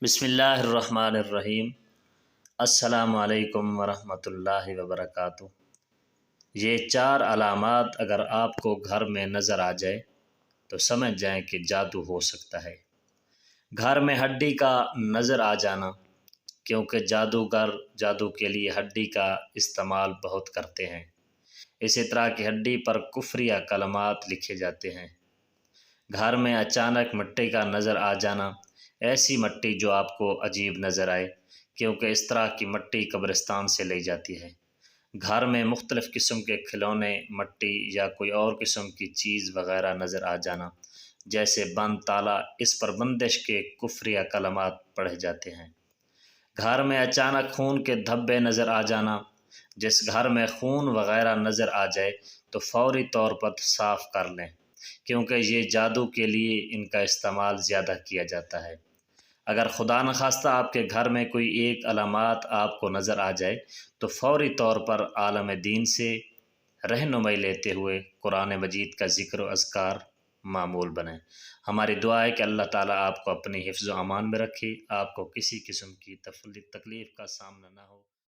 बिस्मिल्लाहिर्रहमानिर्रहीम। अस्सलामु अलैकुम वरहमतुल्लाहि वबरकातुह। ये चार अलामात अगर आपको घर में नज़र आ जाए तो समझ जाएं कि जादू हो सकता है। घर में हड्डी का नज़र आ जाना, क्योंकि जादूगर जादू के लिए हड्डी का इस्तेमाल बहुत करते हैं। इसी तरह की हड्डी पर कुफ्र या कलमात लिखे जाते हैं। घर में अचानक मिट्टी का नज़र आ जाना, ऐसी मिट्टी जो आपको अजीब नज़र आए, क्योंकि इस तरह की मिट्टी कब्रिस्तान से ली जाती है। घर में मुख्तलिफ़ किस्म के खिलौने, मिट्टी या कोई और किस्म की चीज़ वग़ैरह नज़र आ जाना, जैसे बंद ताला, इस पर बंदिश के कुफ्र या कलमात पढ़े जाते हैं। घर में अचानक खून के धब्बे नज़र आ जाना, जिस घर में खून वग़ैरह नज़र आ जाए तो फ़ौरी तौर पर साफ़ कर लें, क्योंकि ये जादू के लिए इनका इस्तेमाल ज़्यादा किया जाता है। अगर खुदा न खास्ता आपके घर में कोई एक अलामात आपको नज़र आ जाए तो फ़ौरी तौर पर आलम दीन से रहनुमाई लेते हुए कुरान मजीद का ज़िक्र व अज़कार मामूल बनें। हमारी दुआ है कि अल्लाह ताला आपको अपनी हिफ्ज़ व अमान में रखे, आपको किसी किस्म की तकलीफ़ का सामना ना हो।